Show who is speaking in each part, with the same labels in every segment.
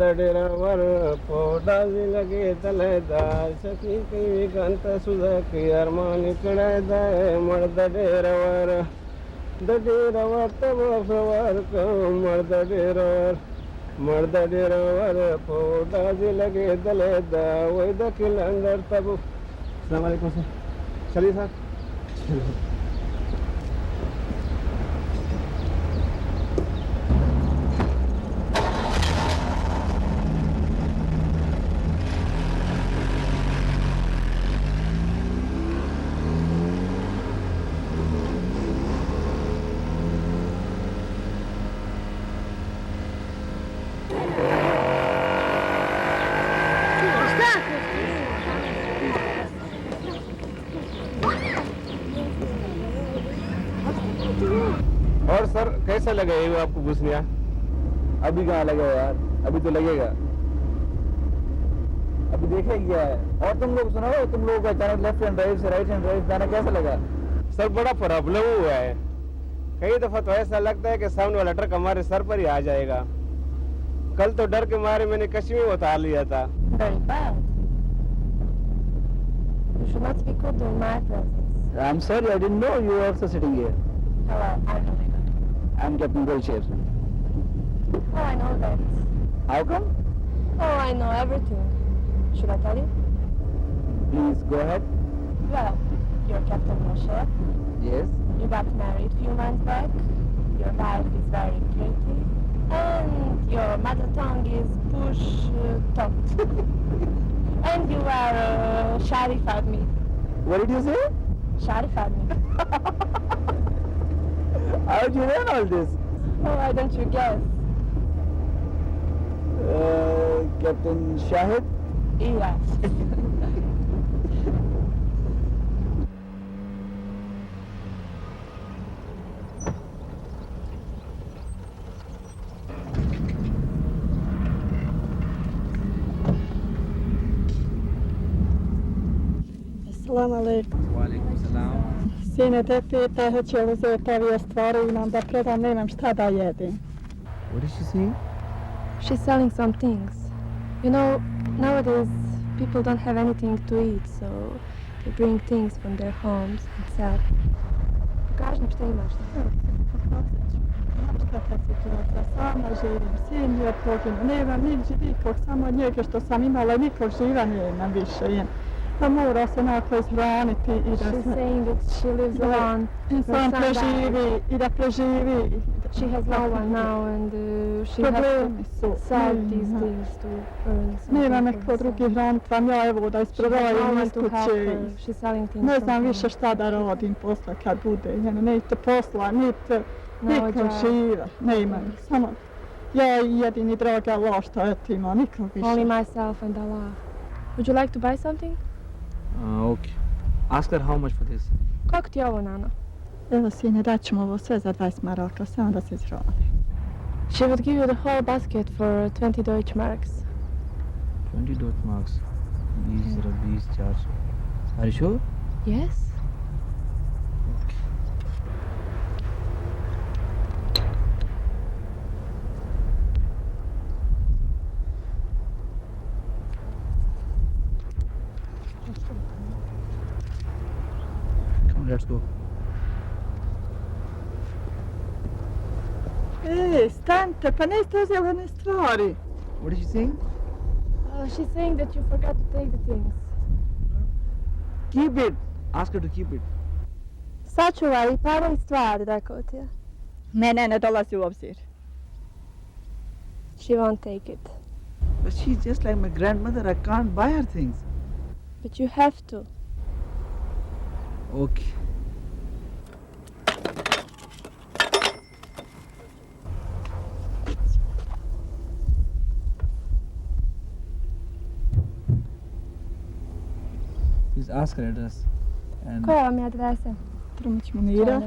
Speaker 1: मर्दडेरवर पोडाजी लगे तलेदार सखी की गंत सुधक अरमान कड़ादाय मर्दडेरवर दडेरवर तब सवार को मर्दडेरवर पोडाजी लगे तलेदा वही दखिल अंदर तब अस्सलाम वालेकुम सर चलिए सर और सर कैसा लगा ये आपको घुसनिया?
Speaker 2: अभी कहाँ लगा यार, अभी तो लगेगा, अभी देखे क्या है। और तुम लोग सुनाओ, तुम लोगों का अचानक लेफ्ट हैंड ड्राइव से राइट हैंड ड्राइव जाना कैसा लगा?
Speaker 1: सर बड़ा प्रॉब्लम हुआ है, कई दफा तो ऐसा लगता है कि सामने वाला ट्रक हमारे सर पर ही आ जाएगा। कल तो डर के मारे मैंने कश्मीर में उतार लिया था।
Speaker 2: I'm sorry, I didn't know you were also sitting here.
Speaker 3: Hello, I'm Olivia.
Speaker 2: I'm Captain Golsher.
Speaker 3: Oh, I know that.
Speaker 2: How come?
Speaker 3: Oh, I know everything. Should I tell you?
Speaker 2: Please go ahead.
Speaker 3: Well, you're Captain Moshe.
Speaker 2: Yes.
Speaker 3: You got married a few months back. Your wife is very pretty. And your mother tongue is push-talked. And you are Sharif Admi.
Speaker 2: What did you say?
Speaker 3: Sharif Admi.
Speaker 2: How did you learn all this?
Speaker 3: Oh, why don't you guess?
Speaker 2: Captain Shahid?
Speaker 3: Yes.
Speaker 4: Assalamu alaikum.
Speaker 5: Walaikum salam.
Speaker 4: Sine te pita hoće li uzeti ove stvari i nam da predam, nemam šta da jedim.
Speaker 5: What is she saying?
Speaker 3: She's selling some things. You know, nowadays people don't have anything to eat, so they bring things from their homes and sell. Kaži mi šta imaš.
Speaker 4: Šta te situacija, sama živim, sin je poginu, nemam nigdje nikog, samo njega što sam imala, nikog živa nemam više. Pa mora se nakon izhraniti i da
Speaker 3: She's saying that she lives alone.
Speaker 4: insan preživi i da preživi.
Speaker 3: She has no one now and she has
Speaker 4: Problemi
Speaker 3: to
Speaker 4: su.
Speaker 3: sell these things to earn something.
Speaker 4: Nema
Speaker 3: for
Speaker 4: neko
Speaker 3: herself.
Speaker 4: drugi hranit vam ja evo da
Speaker 3: She has no
Speaker 4: isprodajem
Speaker 3: one
Speaker 4: iz
Speaker 3: to help
Speaker 4: kuće.
Speaker 3: her. She's selling things
Speaker 4: Ne
Speaker 3: from
Speaker 4: znam
Speaker 3: home.
Speaker 4: više šta da radim posla kad bude. Niti posla, niti nikog
Speaker 3: job.
Speaker 4: živa. Nema. Samo ja i jedini dragi Allah šta eto ima, nikog više.
Speaker 3: Only myself and Allah. Would you like to buy something?
Speaker 5: Okay. Ask her how much for this.
Speaker 3: Kako ti je ovo, Nana?
Speaker 4: Evo sine, daćemo ovo sve za 20 maraka, samo da se izhrani.
Speaker 3: She would give you the whole basket for 20 Deutschmarks.
Speaker 5: 20 Deutschmarks. 20 400. Are you sure?
Speaker 3: Yes?
Speaker 5: Come on, let's go.
Speaker 4: Stante, pa niste uzeli one stvari.
Speaker 5: What is she saying?
Speaker 3: She's saying that you forgot to take the things.
Speaker 5: Keep it. Ask her to keep it.
Speaker 3: Sačuvaj i pavaj stvari, rekao ti je.
Speaker 4: Ne dolazi u obzir.
Speaker 3: She won't take it.
Speaker 5: But she's just like my grandmother. I can't buy her things.
Speaker 3: But you have to.
Speaker 5: Okay. Please ask her address. And
Speaker 3: Koja vam je adresa?
Speaker 4: Trumić Munira,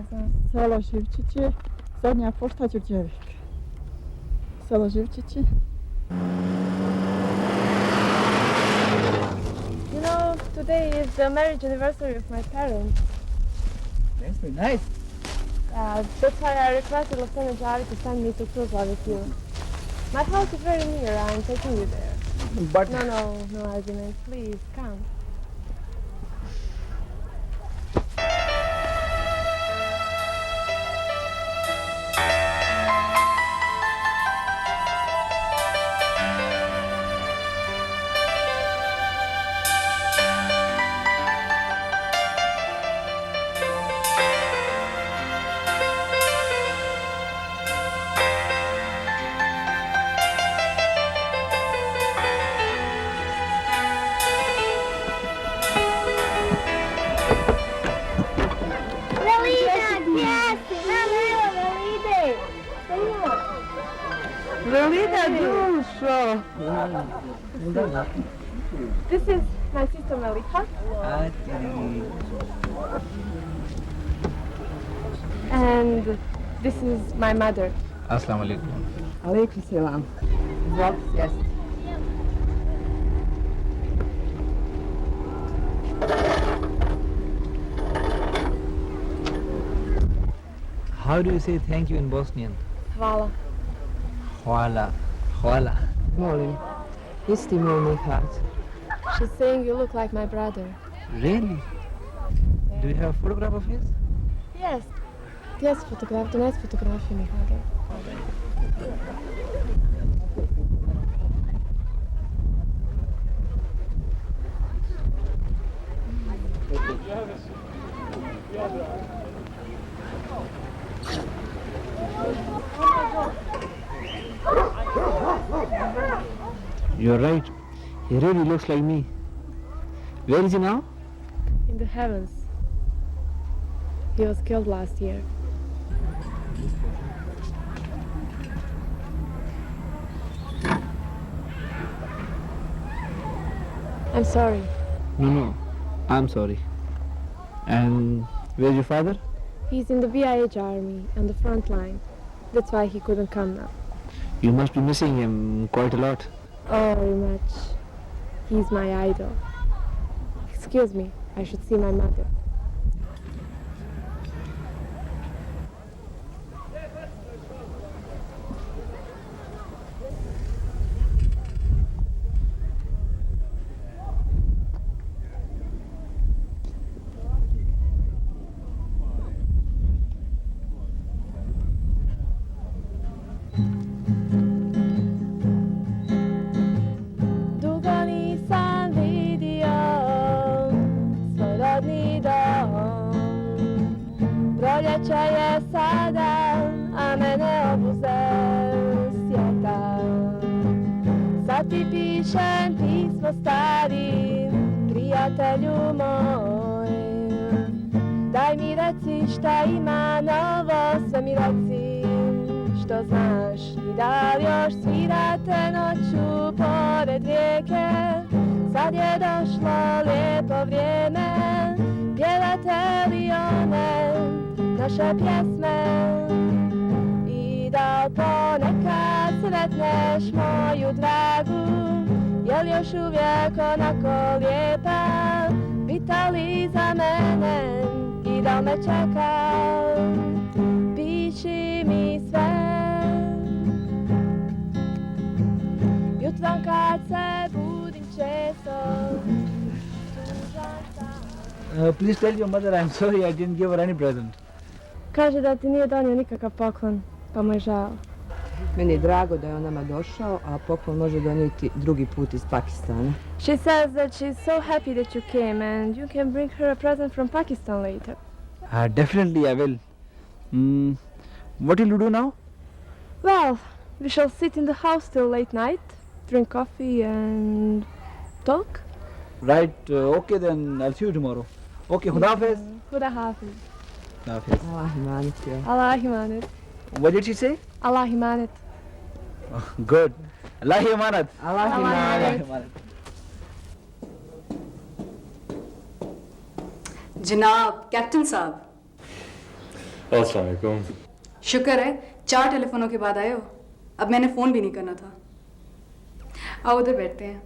Speaker 4: selo Živčići, zadnja pošta Đurđevik. Selo Živčići.
Speaker 3: You know, today is the marriage anniversary of my parents.
Speaker 5: that's very nice.
Speaker 3: That's why I requested Lieutenant Javi to send me to Tuzla with you. My house is very near. I'm taking you there.
Speaker 2: But
Speaker 3: No arguments. Please, come. This is my sister Melika. And this is my mother.
Speaker 6: Assalamu alaikum.
Speaker 7: Alaikum salam. Izvolite sjesti.
Speaker 6: How do you say thank you in Bosnian?
Speaker 3: Hvala.
Speaker 6: Hvala. Hvala.
Speaker 7: Molim, isti moj Mihać.
Speaker 3: She's saying you look like my brother.
Speaker 6: Really? Do you have a photograph of his?
Speaker 3: Yes. Yes, fotograf. Donesi fotografiju Mihajlo.
Speaker 6: You're right. He really looks like me. Where is he now?
Speaker 3: In the heavens. He was killed last year. I'm sorry.
Speaker 6: No. I'm sorry. And where's your father?
Speaker 3: He's in the VIH army on the front line. That's why he couldn't come now.
Speaker 6: You must be missing him quite a lot.
Speaker 3: Oh, very much. He's my idol. Excuse me, I should see my mother. Proljeće je sada, a mene obuze sjeta. Sad ti pišem pismo stari, prijatelju moj. Daj mi reci šta ima novo, sve mi reci što znaš. I da li još svirate noću pored rijeke, sad je došlo lijepo vrijeme, pjevate li one naše pjesme i da ponekad sretneš moju dragu, jel još uvijek onako lijepa, pita li za mene i da li me čeka, piši mi sve. Jutrom kad se budim često,
Speaker 2: please tell your mother I'm sorry I didn't give her any present.
Speaker 3: kaže da ti nije donio nikakav poklon, pa mu je žao.
Speaker 7: Meni je drago da je on nama došao, a poklon može donijeti drugi put iz Pakistana.
Speaker 3: She says that she's so happy that you came and you can bring her a present from Pakistan later.
Speaker 2: Definitely I will. What will you do now?
Speaker 3: Well, we shall sit in the house till late night, drink coffee and talk.
Speaker 2: Right, okay then I'll see you tomorrow. Okay, Khuda Hafiz.
Speaker 3: Khuda Hafiz.
Speaker 2: Khuda Hafiz.
Speaker 7: Allah imanet ya.
Speaker 3: Allah imanet.
Speaker 2: What did she say?
Speaker 3: Allah imanet.
Speaker 2: Oh, good. Allah imanat.
Speaker 7: Allah imanet.
Speaker 8: जनाब captain साहब।
Speaker 9: अस्सलाम वालेकुम।
Speaker 8: शुक्र है 4 टेलीफोनों के बाद आए हो। अब मैंने फ़ोन भी नहीं करना था। आओ उधर बैठते हैं।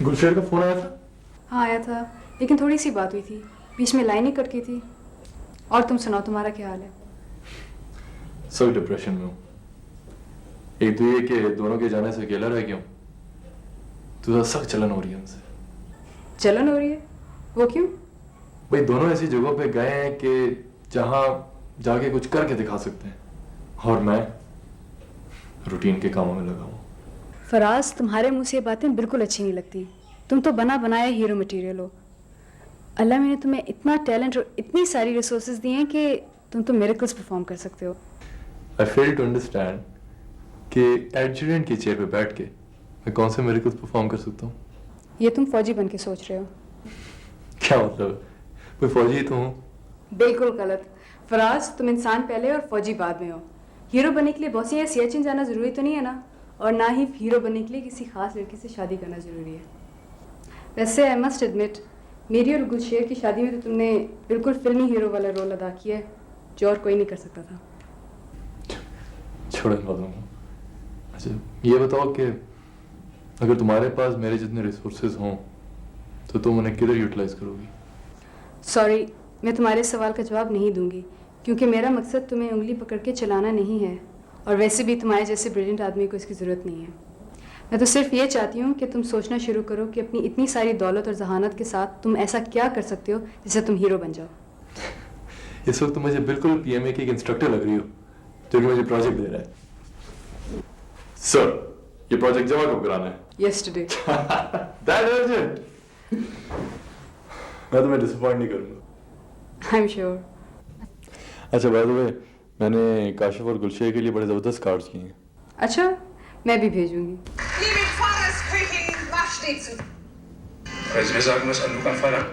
Speaker 9: गुलशेर का फोन आया था?
Speaker 8: हाँ आया था, लेकिन थोड़ी सी बात हुई थी, बीच में लाइन ही कट गई थी। और तुम सुनाओ, तुम्हारा क्या हाल है?
Speaker 9: सब डिप्रेशन में हूँ। एक तो ये कि दोनों के जाने से अकेला रह गया हूँ। तो सख्त चलन हो रही है उनसे।
Speaker 8: जलन हो रही है? वो क्यों?
Speaker 9: भाई दोनों ऐसी जगहों पे गए हैं कि जहाँ जाके कुछ करके दिखा सकते हैं, और मैं रूटीन के कामों में लगा हूँ।
Speaker 8: फराज, तुम्हारे मुंह से ये बातें बिल्कुल अच्छी नहीं लगती। तुम तो बना बनाया हीरो मटेरियल हो। अल्लाह ने तुम्हें इतना टैलेंट और इतनी सारी रिसोर्सेज दी हैं कि तुम तो मिरेकल्स परफॉर्म कर सकते हो।
Speaker 9: I fail to understand कि एडजुटेंट की चेयर पे बैठ के मैं कौन से मिरेकल्स परफॉर्म कर सकता हूँ।
Speaker 8: ये तुम फौजी बन के सोच रहे हो।
Speaker 9: क्या मतलब? मैं फौजी तो हूँ।
Speaker 8: बिल्कुल गलत। फराज, तुम इंसान पहले और फौजी बाद में हो। हीरो बनने के लिए बॉसी या सियाचिन जाना जरूरी तो नहीं है ना, और ना ही हीरो बनने के लिए किसी खास लड़की से शादी करना जरूरी है। वैसे आई मस्ट एडमिट, मेरी और गुलशेर की शादी में तो तुमने बिल्कुल फिल्मी हीरो वाला रोल अदा किया है, जो और कोई नहीं कर सकता था।
Speaker 9: छोड़ो इन बातों को। अच्छा ये बताओ कि अगर तुम्हारे पास मेरे जितने रिसोर्सेज हों तो तुम उन्हें किधर यूटिलाइज करोगी?
Speaker 8: सॉरी, मैं तुम्हारे सवाल का जवाब नहीं दूंगी, क्योंकि मेरा मकसद तुम्हें उंगली पकड़ के चलाना नहीं है, और वैसे भी तुम्हारे जैसे ब्रिलियंट आदमी को इसकी ज़रूरत नहीं है। मैं तो सिर्फ ये चाहती हूँ कि तुम सोचना शुरू करो कि अपनी इतनी सारी दौलत और जहानत के साथ तुम ऐसा क्या कर सकते हो जिससे तुम हीरो बन जाओ।
Speaker 9: इस वक्त तो मुझे बिल्कुल पीएमए की एक इंस्ट्रक्टर लग रही हो जो कि मुझे प्रोजेक्ट दे रहा है। सर, ये प्रोजेक्ट जमा कब कराना है?
Speaker 8: Yesterday.
Speaker 9: That urgent? मैं तुम्हें डिसअपॉइंट नहीं करूंगा।
Speaker 8: I'm sure.
Speaker 9: अच्छा बाय द वे, मैंने काशिफ और गुलशेर के लिए बड़े जबरदस्त कार्ड्स किए हैं।
Speaker 8: अच्छा, मैं भी भेजूंगी।
Speaker 10: Liebe Pfarrersköchin, was steht zu? Können Sie mir sagen, was an Luca Pfarrer?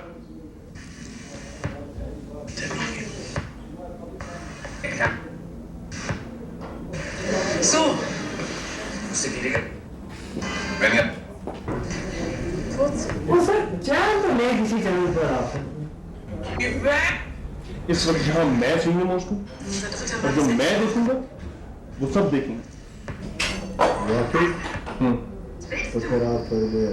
Speaker 10: Ja. So. Wo sind die Dinge? Wenn ihr.
Speaker 6: वो सर चैनल तो नहीं किसी चैनल पर आप।
Speaker 1: इस वक्त जहाँ मैं सीनियर मोस्ट हूँ और जो मैं देखूंगा वो सब देखेंगे।
Speaker 2: तो फिर आप थोड़ी देर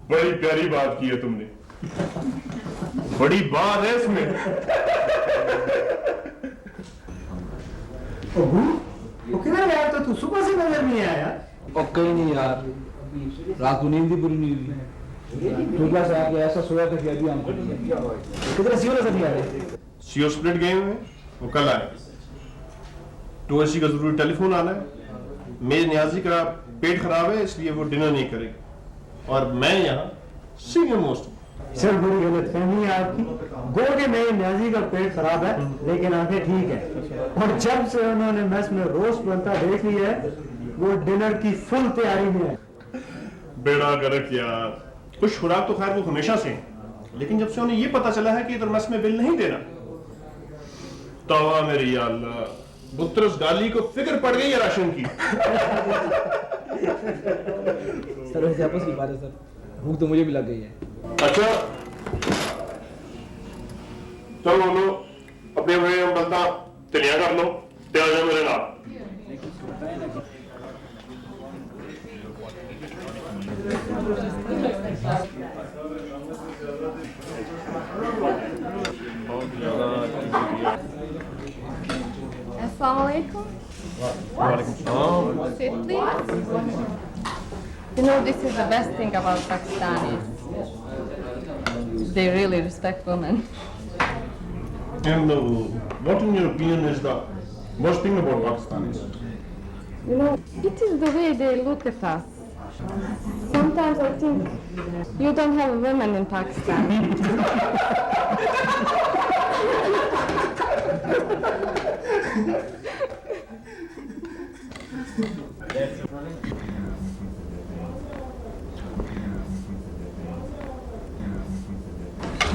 Speaker 1: बड़ी प्यारी बात की है तुमने, बड़ी बात है इसमें।
Speaker 6: वो किधर गया? तो तू सुबह से नजर नहीं आया।
Speaker 2: और कहीं नहीं यार, रात को नींद भी पूरी नहीं हुई। सुबह से आके ऐसा सोया था कि अभी हमको नहीं है।
Speaker 6: किधर सीओ नजर नहीं आ रहे?
Speaker 1: सीओ स्प्लिट गए हुए हैं, वो कल आए। टूएसी का जरूरी टेलीफोन आना है। मेरे न्याजी का पेट खराब है इसलिए वो डिनर नहीं करेगी, और मैं यहाँ सीनियर मोस्ट हूँ।
Speaker 6: सर बड़ी गलत फहमी है आपकी। गो के मेरे न्याजी का पेट खराब है लेकिन आंखें ठीक है, और जब से उन्होंने मेस में रोस्ट बनता देख लिया है वो डिनर की फुल तैयारी में है।
Speaker 1: बेड़ा गर्क यार, कुछ खुराक तो खैर वो हमेशा से हैं, लेकिन जब से उन्हें ये पता चला है कि इधर मेस में बिल नहीं देना, तवा मेरी या अल्लाह, बुत्रस गाली को फिक्र पड़ गई है राशन की।
Speaker 2: सर वैसे आपस की बात है सर, भूख तो मुझे भी लग गई है।
Speaker 1: अच्छा चलो बोलो, अपने अपने बंदा तैयार कर लो, तैयार जाओ मेरे नाम।
Speaker 3: Assalamualaikum. Sit, please. You know, this is the best thing about Pakistanis. They really respect women.
Speaker 1: And what in your opinion is the worst thing about Pakistanis?
Speaker 3: You know, it is the way they look at us. Sometimes I think you don't have women in Pakistan.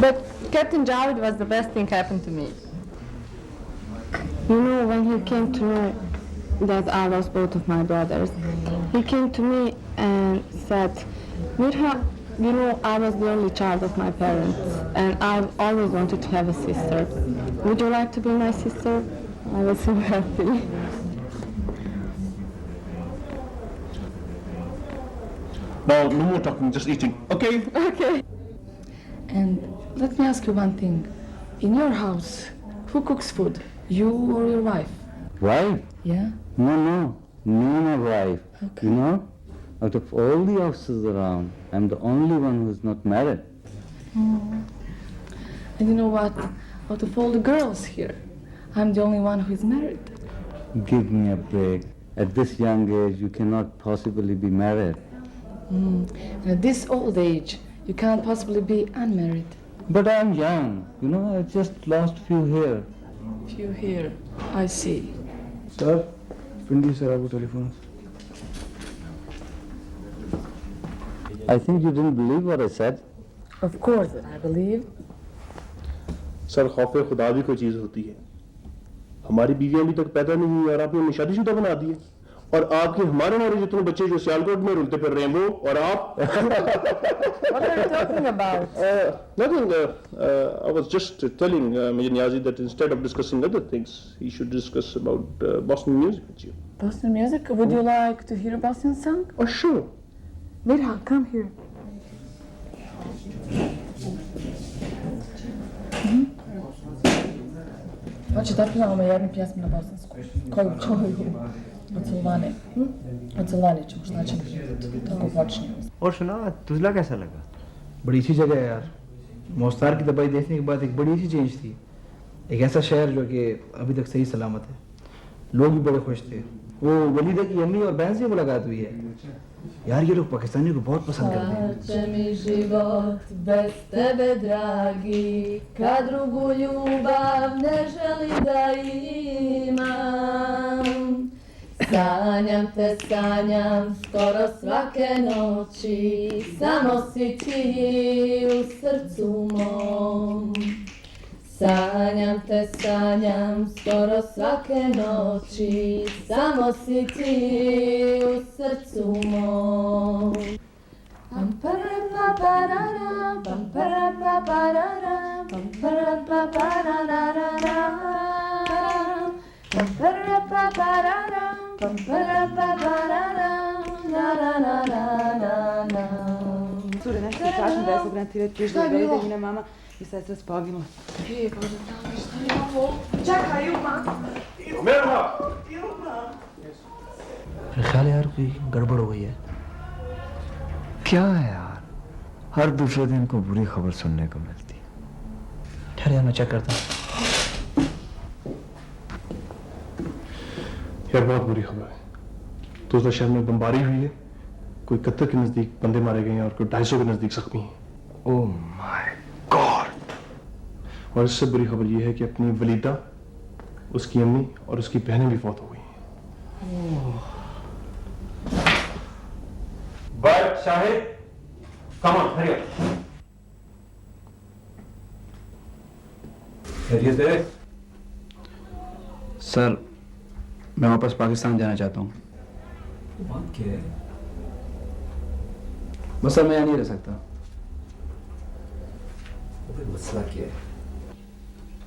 Speaker 3: But Captain Javed was the best thing happened to me. You know, when he came to know that I lost both of my brothers, he came to me and said, Mirha, you know, I was the only child of my parents, and I've always wanted to have a sister. Would you like to be my sister? I was so happy.
Speaker 1: Now, no more talking, just eating. Okay?
Speaker 3: Okay.
Speaker 11: And let me ask you one thing. In your house, who cooks food? You or your wife?
Speaker 12: Wife?
Speaker 11: Yeah?
Speaker 12: No, not wife.
Speaker 11: Okay.
Speaker 12: You know, out of all the officers around, I'm the only one who's not married.
Speaker 11: And you know what? Out of all the girls here, I'm the only one who is married.
Speaker 12: Give me a break. At this young age, you cannot possibly be married.
Speaker 11: And at this old age, you can't possibly be unmarried.
Speaker 12: But I'm young. You know, I just lost few hair.
Speaker 11: Few here, I see.
Speaker 2: Sir, Pindi sir, आपको telephone.
Speaker 12: I think you didn't believe what I said.
Speaker 11: Of course, I believe.
Speaker 1: Sir खौफ खुदा भी कोई चीज होती है। हमारी बीवियां अभी तक पैदा नहीं हुई और आपने उन्हें शादीशुदा बना दी है। और आपके हमारे हमारे जितने बच्चे जो सियालकोट में रुलते फिर रहे हैं वो और आप
Speaker 11: What are you talking about?
Speaker 1: Nothing. I was just telling Major Niazi that instead of discussing other things, he should discuss about Boston music with you.
Speaker 11: Boston music? Would you like to hear a Boston song?
Speaker 1: Oh, sure.
Speaker 11: Mirha, come here. Hoće da pjevamo jednu pjesmu na bosansku. Koju čuju? Ocelvane. Ocelvane ćemo, šta ćemo? Tako počnemo.
Speaker 2: और सुना, तुझला कैसा लगा? बड़ी अच्छी जगह है यार। मोस्तार की दवाई देखने के बाद एक बड़ी अच्छी चेंज थी। एक ऐसा शहर जो कि अभी तक सही सलामत है। लोग भी बड़े खुश थे। वो वलीदा की अम्मी और बहन से मुलाकात हुई है। यार ये लोग पाकिस्तानी को बहुत पसंद करते हैं।
Speaker 11: Plače mi život bez tebe dragi, kad drugu ljubav ne želim da imam. Sanjam te, sanjam skoro svake noći, samo si ti u srcu mom. Sanjam te, sanjam skoro svake noći, samo si ti u srcu mom. Pampara paparara, pampara paparara, pampara paparara, pampara paparara, pampara paparara, na na na na na na.
Speaker 13: Cure, nešto ti kažem da je zabrantirati piš da je njena mama i sestra s poginula.
Speaker 11: Ej, Bože, tamo, šta je ovo? Čekaj, Ilma!
Speaker 1: Ilma!
Speaker 2: मेरा ख्याल है यार कोई गड़बड़ हो गई है।
Speaker 6: क्या है यार, हर दूसरे दिन को बुरी खबर सुनने को मिलती।
Speaker 2: ठहर यार, मैं चेक करता हूँ।
Speaker 1: यार बहुत बुरी खबर है। तो उस शहर में बमबारी हुई है, कोई 71 के नजदीक बंदे मारे गए हैं और कोई 250 के नजदीक जख्मी हैं।
Speaker 6: Oh my God.
Speaker 1: और इससे बुरी खबर यह है कि अपनी वलीदा, उसकी अम्मी और उसकी बहनें भी फौत हो गई हैं।
Speaker 12: But Shahid, come on, hurry up.
Speaker 2: खैरियत है? सर, मैं वापस पाकिस्तान जाना चाहता हूँ।
Speaker 6: बात क्या है?
Speaker 2: बस सर, मैं यहाँ नहीं रह सकता।
Speaker 6: मसला क्या है?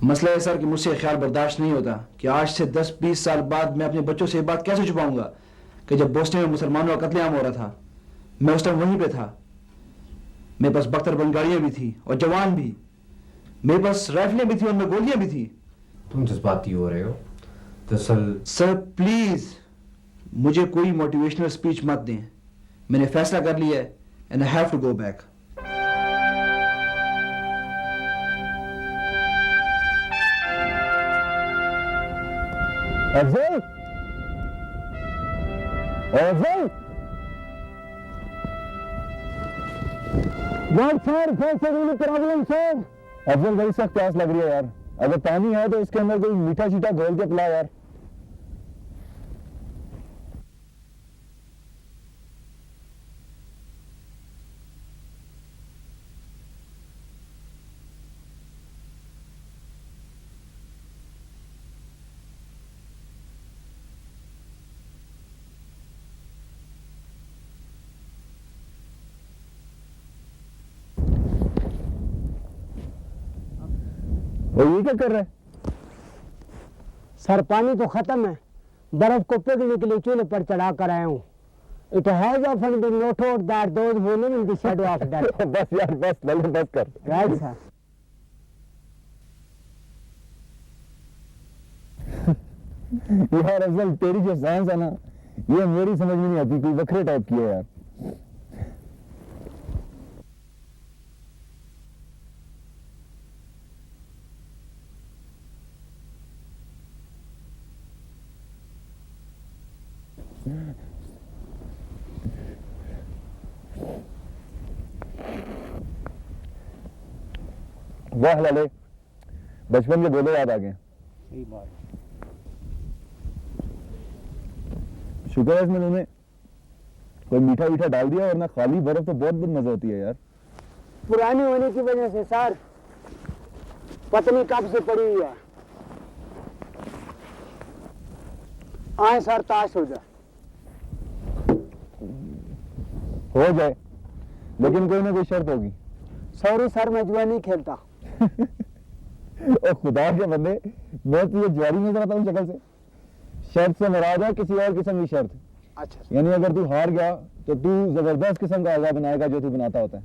Speaker 2: मसला है सर कि मुझसे ये ख्याल बर्दाश्त नहीं होता कि आज से 10-20 साल बाद मैं अपने बच्चों से ये बात कैसे छुपाऊंगा कि जब बोस्टन में मुसलमानों का कत्लेआम हो रहा था, मैं उस टाइम वहीं पे था। मेरे पास बख्तर बंद गाड़ियां भी थी और जवान भी, मेरे पास राइफलें भी थी और मैं गोलियां भी थी।
Speaker 6: तुम जज्बाती हो रहे हो। दरअसल
Speaker 2: सर प्लीज मुझे कोई मोटिवेशनल स्पीच मत दें। मैंने फैसला कर लिया है and I have to go back.
Speaker 6: Afzal, Afzal, problem sir. Afzal बड़ी सख्त प्यास लग रही है यार। अगर पानी है तो इसके अंदर कोई मीठा शीठा घोल के पिला यार। वो ये क्या कर रहे हैं?
Speaker 14: सर पानी तो खत्म है, बर्फ को पिघलने के लिए चूल्हे पर चढ़ा कर आया हूँ।
Speaker 6: It has often been noted that those who live in the shadow of death.
Speaker 14: बस यार बस लल्लू बस कर।
Speaker 6: Right, sir.
Speaker 14: यार अफजल तेरी जो साइंस है ना ये मेरी समझ में नहीं आती, कोई वखरे टाइप की है यार। वाह लाले, बचपन के बोले याद आ गए।
Speaker 6: सही बात।
Speaker 14: शुक्र है इसमें उन्होंने कोई मीठा मीठा डाल दिया, वरना खाली बर्फ तो बहुत मजा होती है यार।
Speaker 6: पुरानी होने की वजह से सर पत्नी कब से पड़ी हुई है। आए सर ताश हो जाए।
Speaker 14: हो जाए, लेकिन कोई ना कोई शर्त होगी।
Speaker 6: सॉरी सर, मैं जुआ नहीं खेलता।
Speaker 14: ओ खुदा के बंदे, मैं तुझे ज्वारी नजर आता हूँ शक्ल से। शर्त से नाराज है किसी और किस्म की शर्त।
Speaker 6: अच्छा।
Speaker 14: यानी अगर तू हार गया तो तू जबरदस्त किस्म का आगा बनाएगा जो तू बनाता होता है।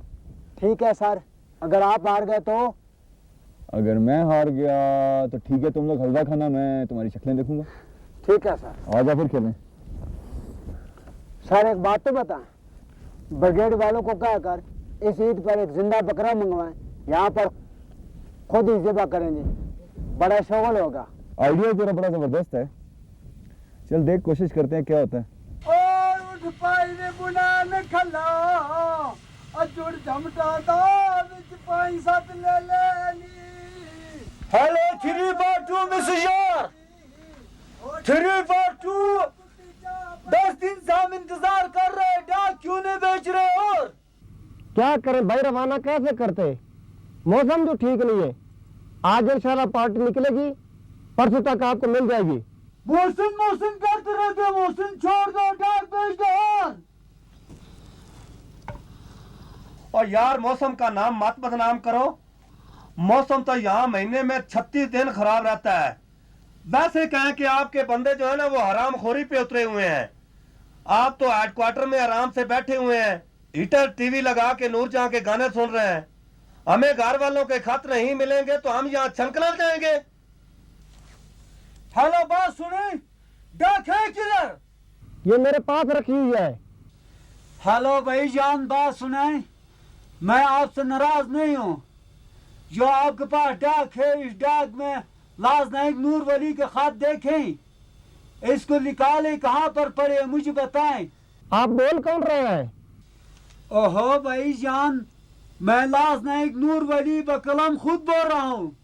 Speaker 6: ठीक है सर, अगर आप हार गए तो?
Speaker 14: अगर मैं हार गया तो ठीक है, तुम लोग हलवा खाना, मैं तुम्हारी शक्लें देखूंगा।
Speaker 6: ठीक है सर।
Speaker 14: आ जा फिर खेलें।
Speaker 6: सर एक बात तो बता, ब्रिगेड वालों को कह कर इस ईद पर एक जिंदा बकरा मंगवाएं, यहाँ पर खुद ही ज़िबा करेंगे, बड़ा शोगल होगा।
Speaker 14: आइडिया तेरा बड़ा जबरदस्त है, चल देख कोशिश करते हैं क्या होता है।
Speaker 6: और उठ पाई ने बुना ने खला अजुड़ झमटा दा विच पाई सत ले लेनी। हेलो 342 मिसेस यार, 342 10 दिन से हम इंतजार कर रहे हैं, डाक क्यों नहीं बेच रहे? और क्या करें भाई, रवाना कैसे करते, मौसम तो ठीक नहीं है। आज इंशाल्लाह पार्टी निकलेगी, परसों तक आपको मिल जाएगी। मौसम मौसम करते रहते, मौसम छोड़ दो, डाक बेच दो।
Speaker 15: और यार मौसम का नाम मत बदनाम करो, मौसम तो यहाँ महीने में 36 दिन खराब रहता है। वैसे कहें कि आपके बंदे जो है ना वो हराम खोरी पे उतरे हुए हैं। आप तो हेडक्वार्टर में आराम से बैठे हुए हैं, हीटर टीवी लगा के नूरजहां के गाने सुन रहे हैं। हमें घर वालों के खत नहीं मिलेंगे तो हम यहाँ छनकना जाएंगे।
Speaker 6: हेलो बात सुने, डाक है किधर? ये मेरे पास रखी हुई है। हेलो भाई जान, बात सुनाए, मैं आपसे नाराज नहीं हूँ। जो आपके पास डाक है, इस डाक में लाज नाइक नूर वली के खत देखें, इसको निकालें, कहाँ पर पड़े मुझे बताएं। आप बोल कौन रहे हैं? ओहो भाई जान, मैं लाज नाइक नूर वली बकलम खुद बोल रहा हूँ।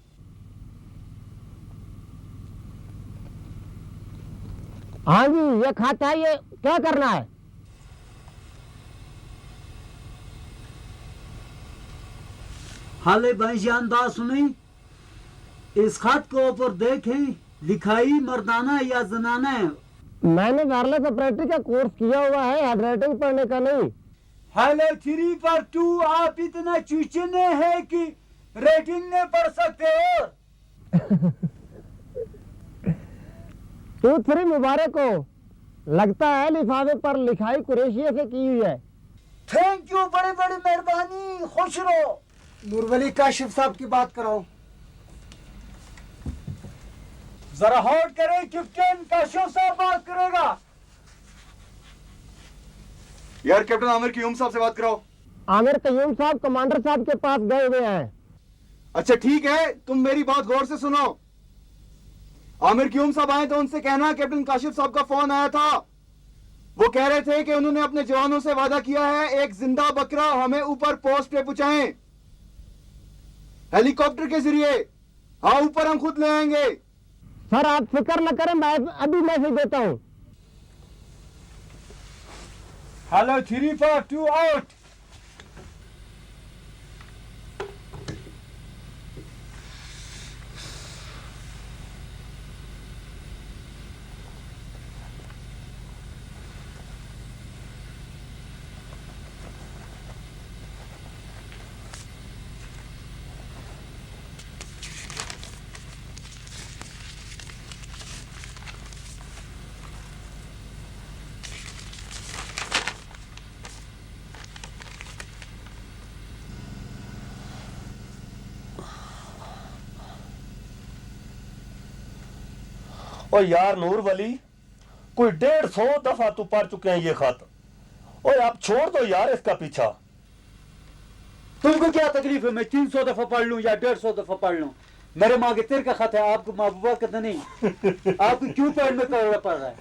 Speaker 6: हाँ जी, ये खाता है, ये क्या करना है? हाले भाई जान बात सुनी, इस खत को ऊपर देखें, लिखाई मर्दाना या जनाना है। मैंने वायरलेस ऑपरेटर का कोर्स किया हुआ है, हैंडराइटिंग पढ़ने का नहीं। हाले 342 आप इतना चूचने हैं कि रेटिंग नहीं पढ़ सकते हो। 23 मुबारक हो, लगता है लिफाफे पर लिखाई कुरैशिया से की हुई है। थैंक यू, बड़ी बड़ी मेहरबानी, खुश रहो। नूरवली काशिफ साहब की बात करो, जरा होल्ड करें, कैप्टन काशिफ साहब बात करेगा।
Speaker 14: यार कैप्टन आमिर कयूम साहब से बात कराओ।
Speaker 6: आमिर कयूम साहब कमांडर साहब के पास गए हुए हैं।
Speaker 14: अच्छा ठीक है, तुम मेरी बात गौर से सुनो। आमिर कयूम साहब आए तो उनसे कहना कैप्टन काशिफ साहब का फोन आया था। वो कह रहे थे कि उन्होंने अपने जवानों से वादा किया है एक जिंदा बकरा हमें ऊपर पोस्ट पे पहुंचाएं हेलीकॉप्टर के जरिए। हाँ, ऊपर हम खुद ले आएंगे।
Speaker 6: सर आप फिक्र न करें, मैं अभी मैसेज देता हूँ। Hello 342 out.
Speaker 15: और यार नूर वली, कोई 150 दफा तू पढ़ चुके हैं ये खत। और आप छोड़ दो यार इसका पीछा।
Speaker 6: तुमको क्या तकलीफ है मैं 300 दफा पढ़ लूं या 150 दफा पढ़ लूं? मेरे माँ के तिर का खत है, आपको महबूबा का नहीं। आपको क्यों पैर में करना पड़ रहा है?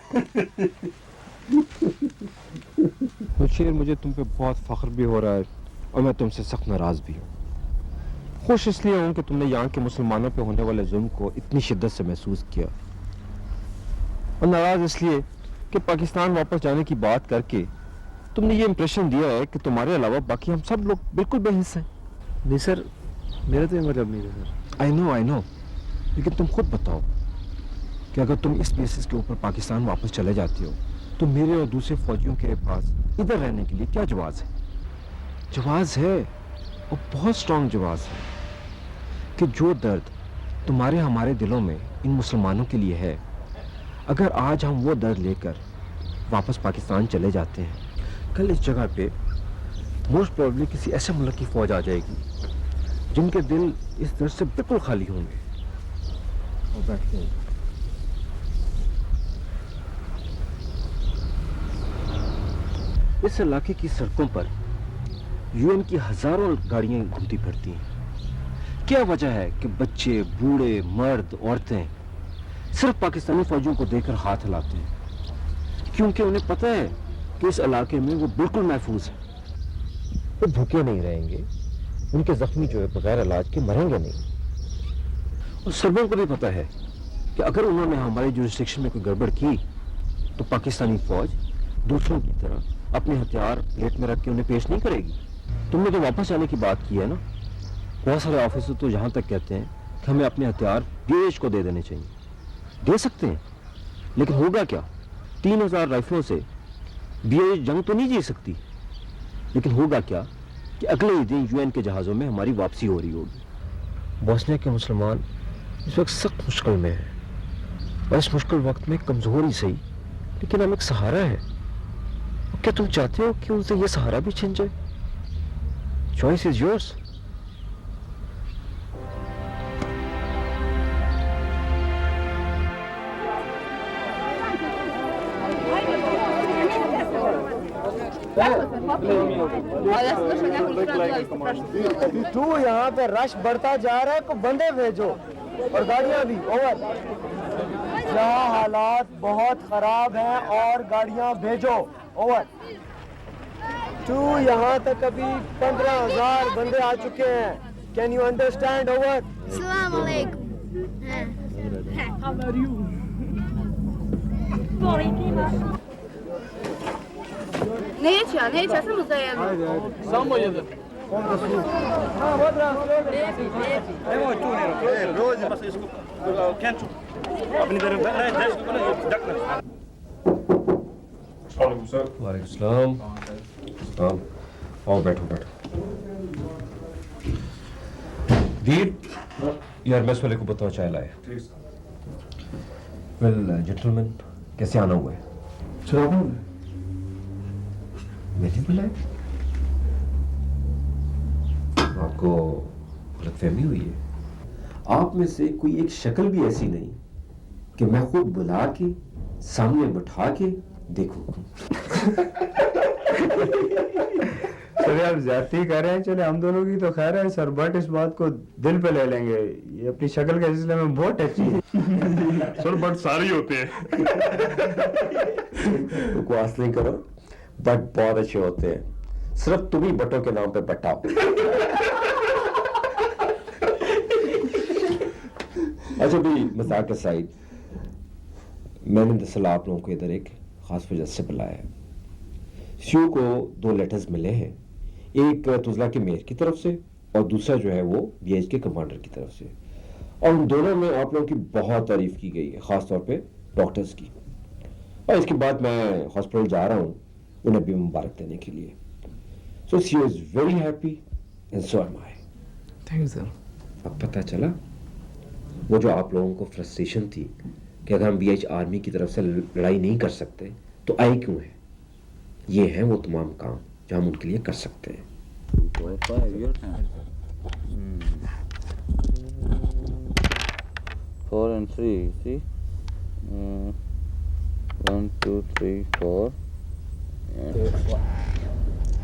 Speaker 16: मुशीर, मुझे तुम पे बहुत फख्र भी हो रहा है और मैं तुमसे सख्त नाराज भी हूँ। खुश इसलिए हूँ कि तुमने यहाँ के मुसलमानों पे होने वाले जुल्म को इतनी शिद्दत से महसूस किया, और नाराज इसलिए कि पाकिस्तान वापस जाने की बात करके तुमने ये इंप्रेशन दिया है कि तुम्हारे अलावा बाकी हम सब लोग बिल्कुल बेहिस्स हैं।
Speaker 2: नहीं सर, मेरा तो ये मतलब नहीं है सर।
Speaker 16: आई नो, लेकिन तुम खुद बताओ कि अगर तुम इस बेसिस के ऊपर पाकिस्तान वापस चले जाती हो तो मेरे और दूसरे फौजियों के पास इधर रहने के लिए क्या जवाब है? जवाब है, और बहुत स्ट्रांग जवाब है, कि जो दर्द तुम्हारे हमारे दिलों में इन मुसलमानों के लिए है, अगर आज हम वो दर्द लेकर वापस पाकिस्तान चले जाते हैं, कल इस जगह पे मोस्ट प्रोबेबली किसी ऐसे मुल्क की फौज आ जाएगी जिनके दिल इस दर्द से बिल्कुल खाली होंगे। और बैठते हैं। इस इलाके की सड़कों पर यूएन की हजारों गाड़ियां घूमती फिरती हैं। क्या वजह है कि बच्चे, बूढ़े, मर्द, औरतें सिर्फ पाकिस्तानी फौजियों को देखकर हाथ हिलाते हैं? क्योंकि उन्हें पता है कि इस इलाके में वो बिल्कुल महफूज है। वो भूखे नहीं रहेंगे, उनके जख्मी जो है बगैर इलाज के मरेंगे नहीं। और सर्बों को भी पता है कि अगर उन्होंने हमारे जुरिस्डिक्शन में कोई गड़बड़ की तो पाकिस्तानी फौज दूसरों की तरह अपने हथियार प्लेट में रख के उन्हें पेश नहीं करेगी। तुमने तो वापस आने की बात की है ना। बहुत सारे ऑफिसर तो यहाँ तक कहते हैं कि हमें अपने हथियार बीएच को दे देने चाहिए। दे सकते हैं, लेकिन होगा क्या? 3000 राइफलों से बीएच जंग तो नहीं जी सकती। लेकिन होगा क्या कि अगले ही दिन यूएन के जहाज़ों में हमारी वापसी हो रही होगी। बोस्निया के मुसलमान इस वक्त सख्त मुश्किल में है, और इस मुश्किल वक्त में कमजोरी सही, लेकिन हम एक सहारा है। क्या तुम चाहते हो कि उनसे ये सहारा भी छिन जाए? Choice is yours.
Speaker 6: तू यहाँ पे रश बढ़ता जा रहा है, को बंदे भेजो और गाड़ियाँ भी। ओवर। यहाँ हालात बहुत खराब हैं और गाड़ियाँ भेजो। ओवर। तू यहाँ तक अभी 15,000 बंदे आ चुके हैं। Can you understand? ओवर।
Speaker 17: अस्सलाम वालेकुम।
Speaker 4: How are you?
Speaker 17: Neće, samo za jedno.
Speaker 4: Samo jedan.
Speaker 15: Evo tu ne, prođe pa se iskupa. Kenču. अपनी तरफ
Speaker 16: वालेकुम सलाम। आओ बैठो बैठो। वीर, यार मेस वाले को बताओ चाय लाए। वेल जेंटलमैन, कैसे आना हुआ है? मैंने बुलाया? आपको गलतफहमी हुई है। आप में से कोई एक शक्ल भी ऐसी नहीं कि मैं खुद बुला के सामने बिठा के देखूं।
Speaker 6: सर आप ज्यादती कर रहे हैं। चले हम दोनों की तो खैर है सर, बट इस बात को दिल पे ले लेंगे। ये अपनी शक्ल के सिलसिले में बहुत अच्छी है।
Speaker 1: सर बट सारी होते हैं।
Speaker 16: बकवास नहीं करो, बट बहुत अच्छे होते हैं। सिर्फ तुम ही बटों के नाम पे बटाओ। अच्छा भी मजाक साइड, मैंने दरअसल आप लोगों को इधर एक खास वजह से बुलाया है। सीयू को 2 लेटर्स मिले हैं, एक तुजला के मेयर की तरफ से और दूसरा जो है वो बीएच के कमांडर की तरफ से। और उन दोनों में आप लोगों की बहुत तारीफ की गई है, खासतौर पे डॉक्टर्स की। और इसके बाद मैं हॉस्पिटल जा रहा हूँ उन्हें भी मुबारक देने के लिए। So CU is very happy and so am I.
Speaker 2: Thank you sir.
Speaker 16: अब पता चला वो जो आप लोगों को फ्रस्ट्रेशन थी कि अगर हम बीएच आर्मी की तरफ से लड़ाई नहीं कर सकते तो आई क्यों है। ये हैं वो तमाम काम जो हम उनके लिए कर सकते हैं।
Speaker 12: 4 and 3, see? 1, 2, 3, 4.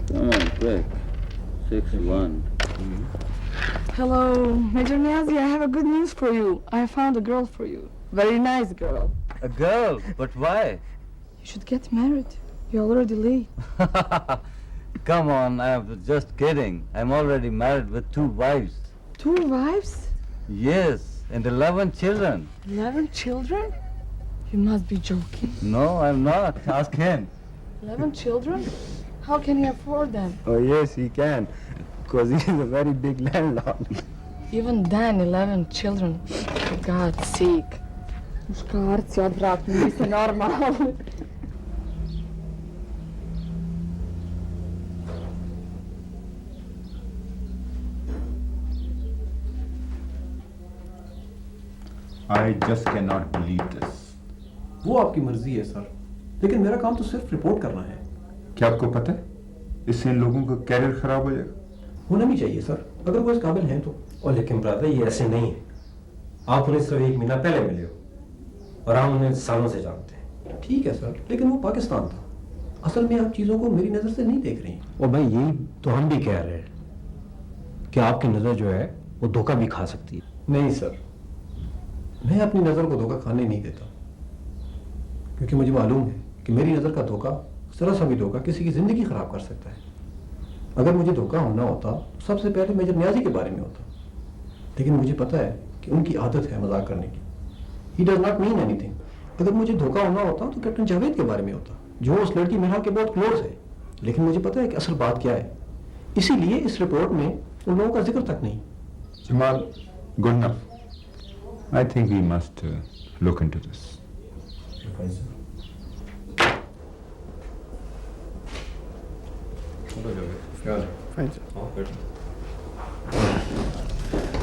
Speaker 12: Come on, quick. 6, 1.
Speaker 4: Hello, Major Niazi, I have a good news for you. I found a girl for you. Very nice girl.
Speaker 12: A girl? But why?
Speaker 4: You should get married. You're already late.
Speaker 12: Come on, I'm just kidding. I'm already married with 2 wives.
Speaker 4: 2 wives?
Speaker 12: Yes, and 11 children.
Speaker 4: 11 children? You must be joking.
Speaker 12: No, I'm not. Ask him.
Speaker 4: 11 children? How can he afford them?
Speaker 6: Oh yes, he can, because he's a very big landlord.
Speaker 11: Even then, 11 children. For God's sake.
Speaker 4: Muškarci odvratni, niste normalni.
Speaker 18: I just cannot believe this.
Speaker 19: वो आपकी मर्जी है sir, लेकिन मेरा काम तो सिर्फ report करना है।
Speaker 18: क्या आपको पता है इससे इन लोगों का कैरियर खराब हो जाएगा?
Speaker 19: होना भी चाहिए सर, अगर वो इस काबिल हैं तो। और लेकिन ब्रदर, ये ऐसे नहीं है। आप उन्हें सिर्फ 1 महीना पहले मिले हो और हम उन्हें सालों से जानते हैं। ठीक है सर, लेकिन वो पाकिस्तान था। असल में आप चीजों को मेरी नजर से नहीं देख रही। और भाई यही तो हम भी कह रहे हैं कि आपकी नजर जो है वो धोखा भी खा सकती है। नहीं सर, मैं अपनी नजर को धोखा खाने नहीं देता, क्योंकि मुझे मालूम है कि मेरी नजर का धोखा, जरा सा भी धोखा, किसी की जिंदगी खराब कर सकता है। अगर मुझे धोखा होना होता तो सबसे पहले मेजर नियाजी के बारे में होता, लेकिन मुझे पता है कि उनकी आदत है मजाक करने की। He does not mean anything. अगर मुझे धोखा होना होता तो कैप्टन जावेद के बारे में होता, जो उस लड़की मेरा के बहुत क्लोज है। लेकिन मुझे पता है कि असल बात क्या है, इसीलिए इस रिपोर्ट में उन लोगों का जिक्र तक नहीं।
Speaker 18: Jamal, good enough. I think we must look into this.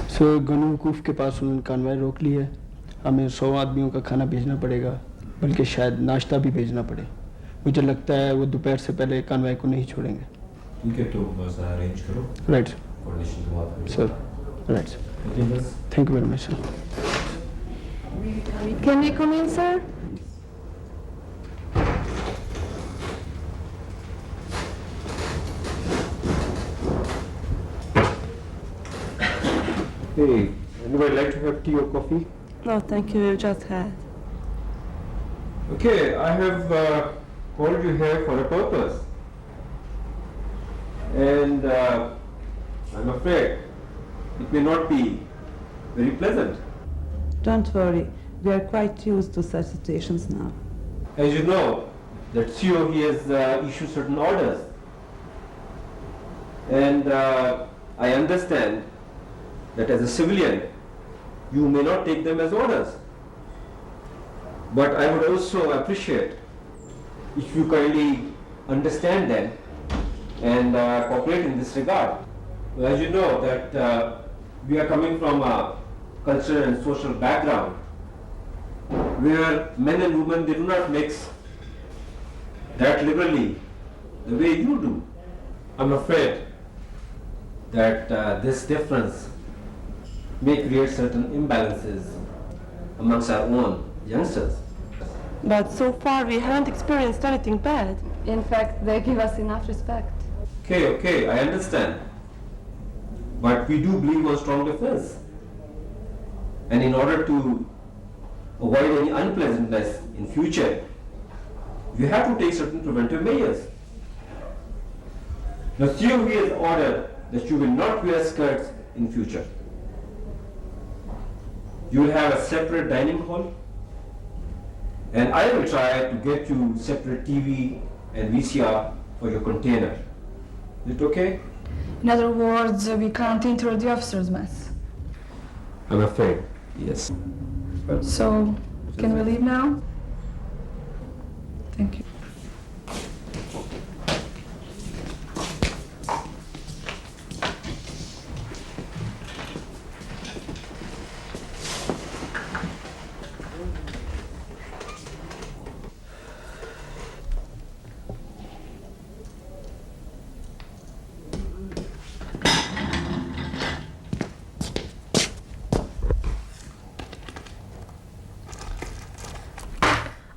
Speaker 20: Sir, गनू वकूफ के पास उन्होंने कानवाई रोक ली है। हमें 100 आदमियों का खाना भेजना पड़ेगा, बल्कि शायद नाश्ता भी भेजना पड़े। मुझे लगता है वो दोपहर से पहले कानवाई को नहीं छोड़ेंगे।
Speaker 19: ठीक है, तो बस अरेंज करो।
Speaker 20: राइट
Speaker 19: कोऑर्डिनेशन के बाद
Speaker 20: sir. Right sir, thank you very much sir.
Speaker 3: Can we come in, sir?
Speaker 16: Hey, anybody like to have tea or coffee?
Speaker 4: No, thank you. We've just had.
Speaker 16: Okay, I have called you here for a purpose. And I'm afraid it may not be very pleasant.
Speaker 13: Don't worry, we are quite used to such situations now.
Speaker 16: As you know, that CEO, he has issued certain orders. And I understand that as a civilian, you may not take them as orders. But I would also appreciate if you kindly understand them and cooperate in this regard. Well, as you know that we are coming from a cultural and social background where men and women, they do not mix that liberally the way you do. I'm afraid that this difference may create certain imbalances amongst our own youngsters.
Speaker 4: But so far we haven't experienced anything bad.
Speaker 8: In fact, they give us enough respect.
Speaker 16: Okay, I understand. But we do believe on strong defense. And in order to avoid any unpleasantness in future, you have to take certain preventive measures. Now, COV has ordered that you will not wear skirts in future. You will have a separate dining hall, and I will try to get you separate TV and VCR for your container. Is it okay?
Speaker 11: In other words, we can't enter the officers' mess.
Speaker 16: I'm afraid, yes.
Speaker 11: So, can we leave now? Thank you.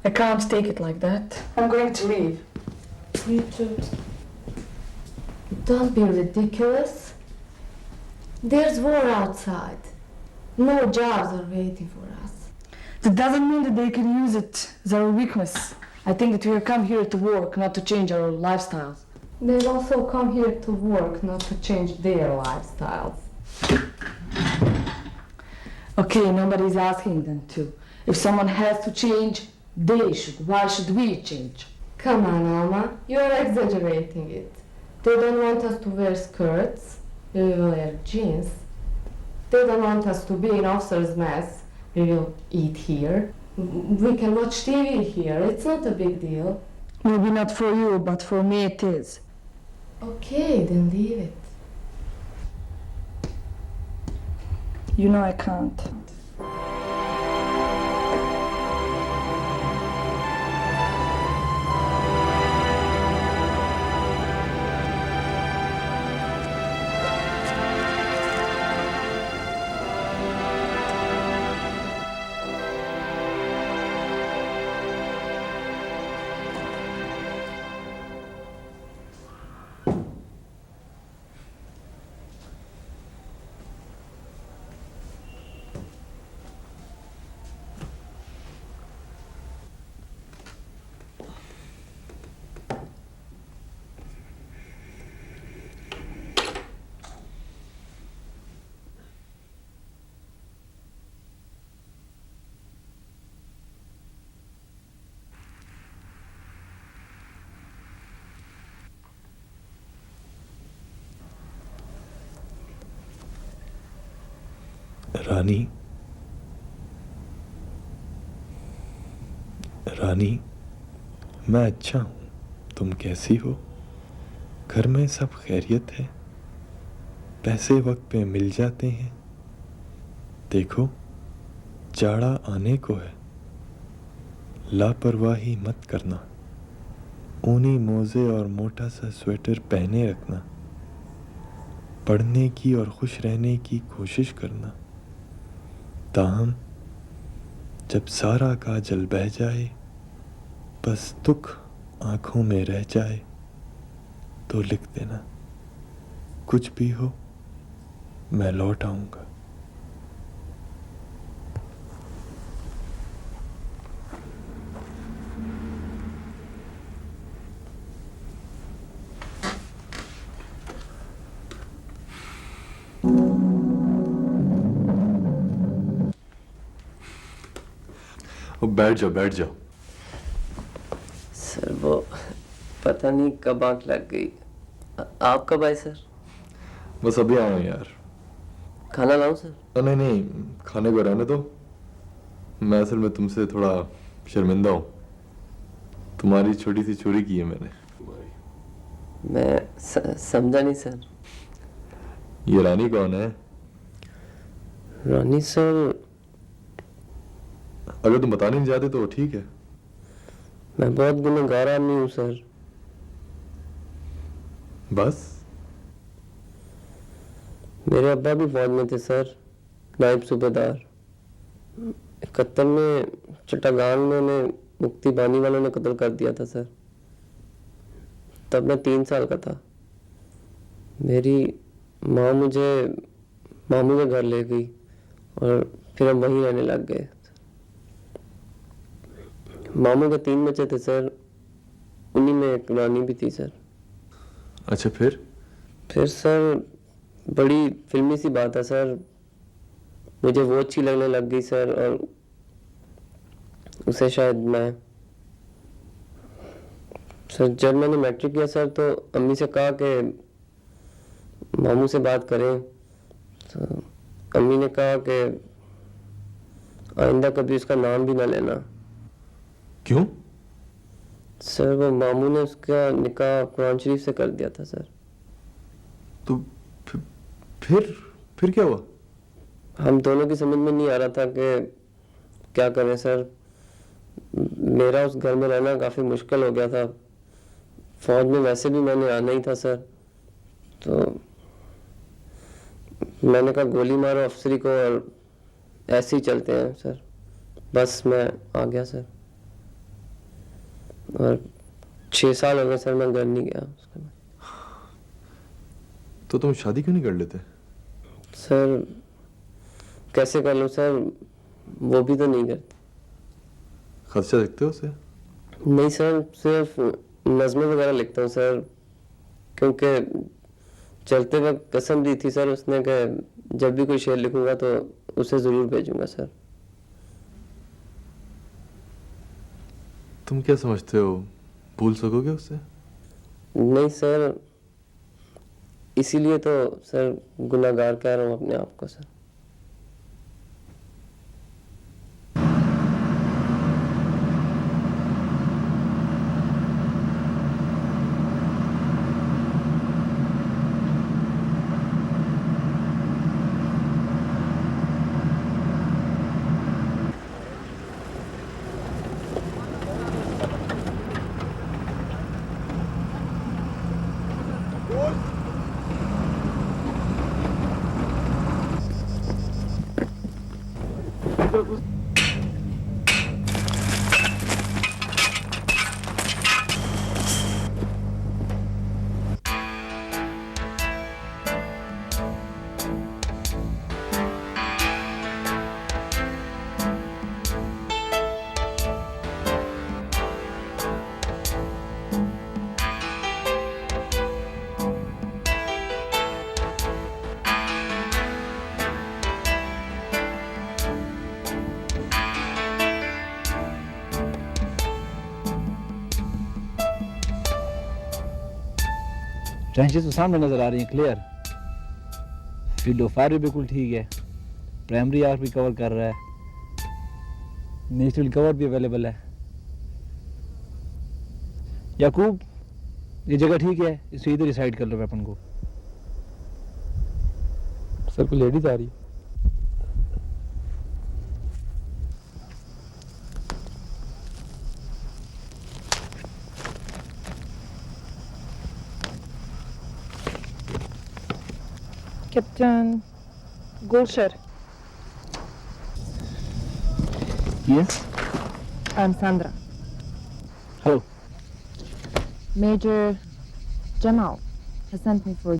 Speaker 11: I can't take it like that. I'm going to leave.
Speaker 17: You too. Don't be ridiculous. There's war outside. No jobs are waiting for us.
Speaker 11: That doesn't mean that they can use it as our weakness. I think that we have come here to work, not to change our lifestyles.
Speaker 17: They've also come here to work, not to change their lifestyles.
Speaker 11: Okay, nobody's asking them to. If someone has to change, they should. Why should we change?
Speaker 17: Come on, Alma. You're exaggerating it. They don't want us to wear skirts. We will wear jeans. They don't want us to be in officer's mess. We will eat here. We can watch TV here. It's not a big deal.
Speaker 11: Maybe not for you, but for me it is.
Speaker 17: Okay, then leave it.
Speaker 11: You know I can't.
Speaker 9: रानी, रानी, मैं अच्छा हूँ। तुम कैसी हो? घर में सब खैरियत है? पैसे वक्त पे मिल जाते हैं? देखो, जाड़ा आने को है। लापरवाही मत करना। ऊनी मोजे और मोटा सा स्वेटर पहने रखना। पढ़ने की और खुश रहने की कोशिश करना। ताहम जब सारा काजल बह जाए, बस दुख आंखों में रह जाए, तो लिख देना, कुछ भी हो मैं लौट आऊंगा। बैठ जाओ, बैठ जाओ।
Speaker 21: सर वो पता नहीं कब आंख लग गई। आप कब आए सर?
Speaker 9: बस अभी आया हूँ यार।
Speaker 21: खाना लाऊं सर?
Speaker 9: नहीं नहीं, खाने को रहने दो। मैं असल में तुमसे थोड़ा शर्मिंदा हूँ। तुम्हारी छोटी सी चोरी की है मैंने।
Speaker 21: मैं समझा नहीं सर।
Speaker 9: ये रानी कौन है?
Speaker 21: रानी सर,
Speaker 9: अगर तुम बताने नहीं चाहते तो ठीक है।
Speaker 21: मैं बहुत गुनहगार आदमी हूँ सर।
Speaker 9: बस?
Speaker 21: मेरे अब्बा भी फौज में थे सर, नायब सूबेदार। 71 में चट्टागान में उन्हें मुक्ति बानी वालों ने कत्ल कर दिया था सर। तब मैं 3 साल का था। मेरी माँ मुझे मामू के घर ले गई और फिर हम वहीं रहने लग गए। मामू के 3 बच्चे थे सर, उन्हीं में एक रानी भी थी सर।
Speaker 9: अच्छा फिर?
Speaker 21: फिर सर बड़ी फिल्मी सी बात है सर, मुझे वो अच्छी लगने लग गई सर, और उसे शायद मैं। सर जब मैंने मैट्रिक किया सर, तो अम्मी से कहा कि मामू से बात करें। तो अम्मी ने कहा कि आइंदा कभी उसका नाम भी ना लेना।
Speaker 9: क्यों?
Speaker 21: सर वो मामू ने उसका निकाह कुरान शरीफ से कर दिया था सर।
Speaker 9: तो फिर क्या हुआ?
Speaker 21: हम दोनों की समझ में नहीं आ रहा था कि क्या करें सर। मेरा उस घर में रहना काफ़ी मुश्किल हो गया था। फौज में वैसे भी मैंने आना ही था सर। तो मैंने कहा गोली मारो अफसरी को और ऐसे ही चलते हैं सर। बस मैं आ गया सर। और 6 साल हो गए सर मैं घर नहीं गया उसके बाद।
Speaker 9: तो तुम शादी क्यों नहीं कर लेते?
Speaker 21: सर कैसे कर लूँ सर, वो भी तो नहीं करते।
Speaker 9: खर्चा देखते हो उसे?
Speaker 21: नहीं सर, सिर्फ नज़में वगैरह लिखता हूँ सर, क्योंकि चलते वक्त कसम दी थी सर उसने कि जब भी कोई शेर लिखूंगा तो उसे ज़रूर भेजूंगा सर।
Speaker 9: तुम क्या समझते हो, भूल सकोगे उससे?
Speaker 21: नहीं सर, इसीलिए तो सर गुनाहगार कह रहा हूँ अपने आप को सर।
Speaker 2: ट्रेंचेस तो सामने नजर आ रही हैं क्लियर। फील्ड ऑफ फायर भी बिल्कुल ठीक है, प्राइमरी आर्क भी कवर कर रहा है, नेचुरल कवर भी अवेलेबल है। याकूब ये जगह ठीक है, इसे इधर ही साइड कर लो वेपन को।
Speaker 9: सर कोई लेडीज आ रही है?
Speaker 4: Captain Gulsher.
Speaker 2: Yes?
Speaker 11: I'm Sandra.
Speaker 2: Hello.
Speaker 11: Major Jamal has sent me for